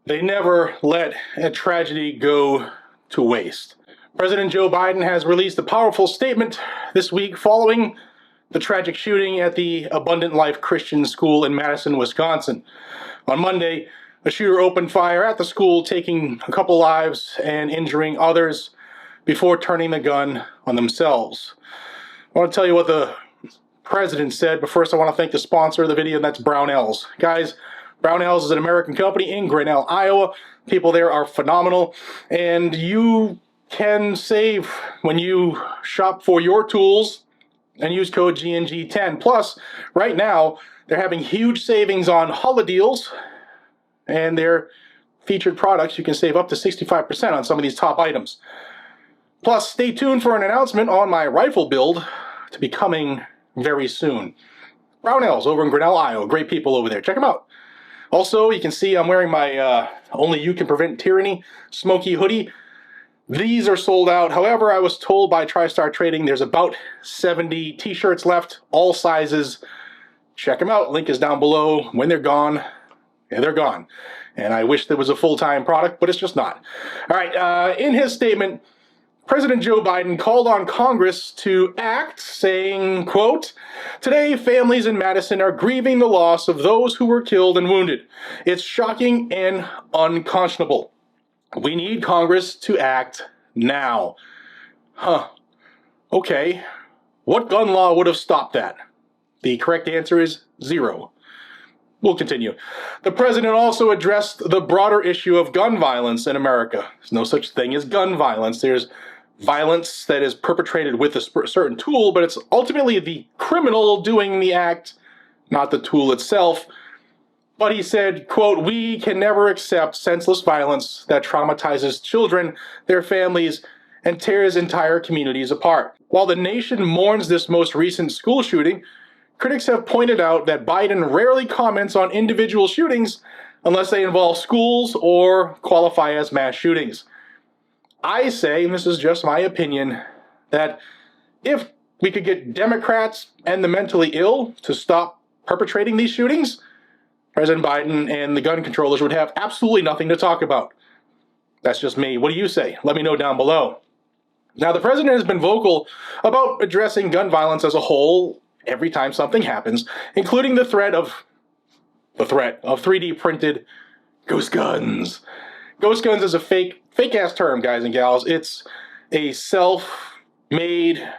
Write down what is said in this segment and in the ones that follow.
They never let a tragedy go to waste. President Joe Biden has released a powerful statement this week following the tragic shooting at the Abundant Life Christian School in Madison, Wisconsin. On Monday, a shooter opened fire at the school, taking a couple lives and injuring others before turning the gun on themselves. I want to tell you what the president said, but first I want to thank the sponsor of the video, and that's Brownells. Guys, Brownells is an American company in Grinnell, Iowa. People there are phenomenal, and you can save when you shop for your tools and use code GNG10. Plus, right now, they're having huge savings on holiday deals and their featured products. You can save up to 65% on some of these top items. Plus, stay tuned for an announcement on my rifle build to be coming very soon. Brownells over in Grinnell, Iowa. Great people over there. Check them out. Also, you can see I'm wearing my Only You Can Prevent Tyranny smoky hoodie. These are sold out. However, I was told by TriStar Trading there's about 70 t-shirts left, all sizes. Check them out. Link is down below. When they're gone, yeah, they're gone. And I wish there was a full-time product, but it's just not. All right, in his statement, President Joe Biden called on Congress to act, saying, quote, "Today, families in Madison are grieving the loss of those who were killed and wounded. It's shocking and unconscionable. We need Congress to act now." Okay. What gun law would have stopped that? The correct answer is 0. We'll continue. The president also addressed the broader issue of gun violence in America. There's no such thing as gun violence. There's violence that is perpetrated with a certain tool, but it's ultimately the criminal doing the act, not the tool itself. But he said, quote, "We can never accept senseless violence that traumatizes children, their families, and tears entire communities apart." While the nation mourns this most recent school shooting, critics have pointed out that Biden rarely comments on individual shootings unless they involve schools or qualify as mass shootings. I say, and this is just my opinion, that if we could get Democrats and the mentally ill to stop perpetrating these shootings, President Biden and the gun controllers would have absolutely nothing to talk about. That's just me. What do you say? Let me know down below. Now, the president has been vocal about addressing gun violence as a whole every time something happens, including the threat of 3D printed ghost guns. Ghost guns is a fake-ass term, guys and gals. It's a self-made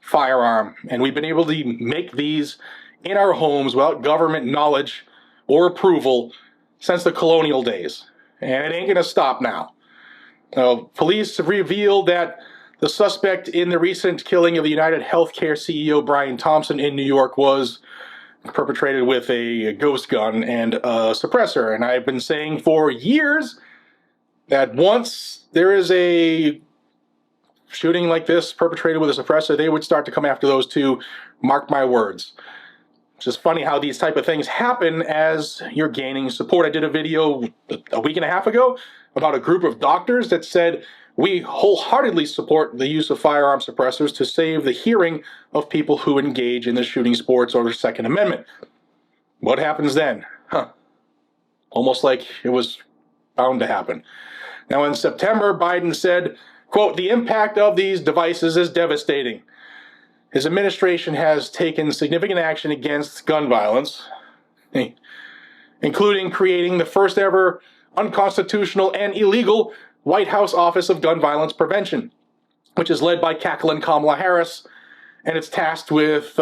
firearm, and we've been able to make these in our homes without government knowledge or approval since the colonial days. And it ain't gonna stop now. Police have revealed that the suspect in the recent killing of the United Healthcare CEO Brian Thompson in New York was perpetrated with a ghost gun and a suppressor. And I've been saying for years that once there is a shooting like this perpetrated with a suppressor, they would start to come after those two. Mark my words. It's just funny how these type of things happen as you're gaining support. I did a video a week and a half ago about a group of doctors that said, "We wholeheartedly support the use of firearm suppressors to save the hearing of people who engage in the shooting sports or the Second Amendment." What happens then? Almost like it was bound to happen. Now, in September, Biden said, quote, "The impact of these devices is devastating. His administration has taken significant action against gun violence, including creating the first ever unconstitutional and illegal White House Office of Gun Violence Prevention, which is led by cackling Kamala Harris, and it's tasked with,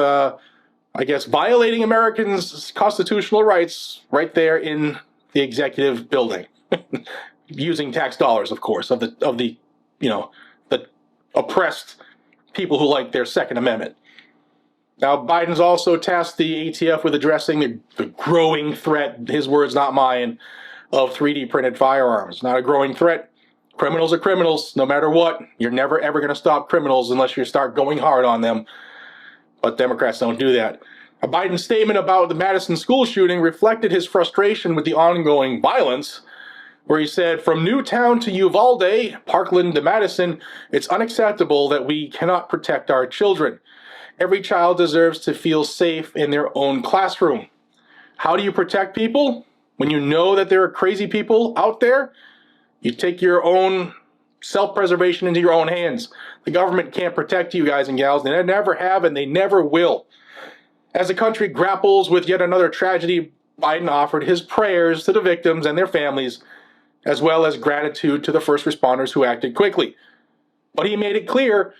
violating Americans' constitutional rights right there in the executive building, using tax dollars, of course, of the oppressed people who like their Second Amendment. Now, Biden's also tasked the ATF with addressing the growing threat, his words, not mine, of 3D printed firearms. Not a growing threat. Criminals are criminals, no matter what. You're never, ever going to stop criminals unless you start going hard on them. But Democrats don't do that. A Biden statement about the Madison school shooting reflected his frustration with the ongoing violence, where he said, "From Newtown to Uvalde, Parkland to Madison, it's unacceptable that we cannot protect our children. Every child deserves to feel safe in their own classroom." How do you protect people? when you know that there are crazy people out there, you take your own self-preservation into your own hands. The government can't protect you, guys and gals. They never have, and they never will. As the country grapples with yet another tragedy, Biden offered his prayers to the victims and their families, as well as gratitude to the first responders who acted quickly. But he made it clear,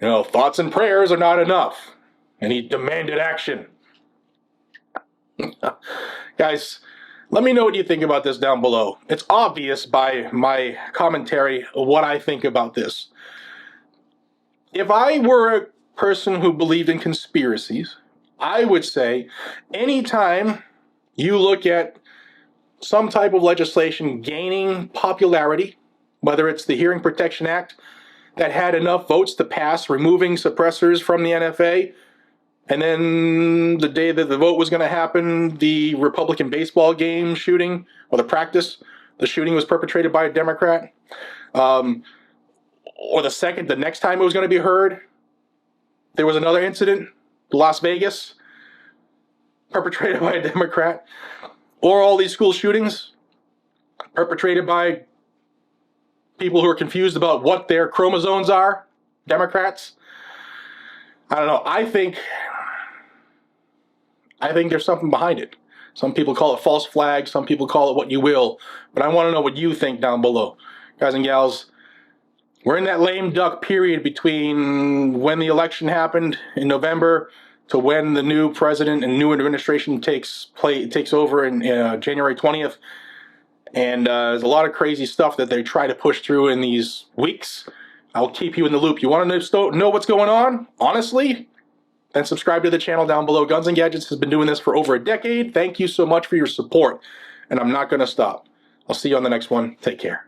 thoughts and prayers are not enough, and he demanded action. Guys, let me know what you think about this down below. It's obvious by my commentary what I think about this. If I were a person who believed in conspiracies, I would say anytime you look at some type of legislation gaining popularity, whether it's the Hearing Protection Act that had enough votes to pass removing suppressors from the NFA, and then the day that the vote was going to happen, the Republican baseball game shooting, or the shooting was perpetrated by a Democrat. Or the next time it was going to be heard, there was another incident, Las Vegas, perpetrated by a Democrat. Or all these school shootings perpetrated by people who are confused about what their chromosomes are, Democrats. I don't know. I think there's something behind it. Some people call it false flag. Some people call it what you will. But I want to know what you think down below. Guys and gals, we're in that lame duck period between when the election happened in November to when the new president and new administration takes over in January 20th. And there's a lot of crazy stuff that they try to push through in these weeks. I'll keep you in the loop. You want to know what's going on, honestly? Then subscribe to the channel down below. Guns and Gadgets has been doing this for over a decade. Thank you so much for your support. And I'm not going to stop. I'll see you on the next one. Take care.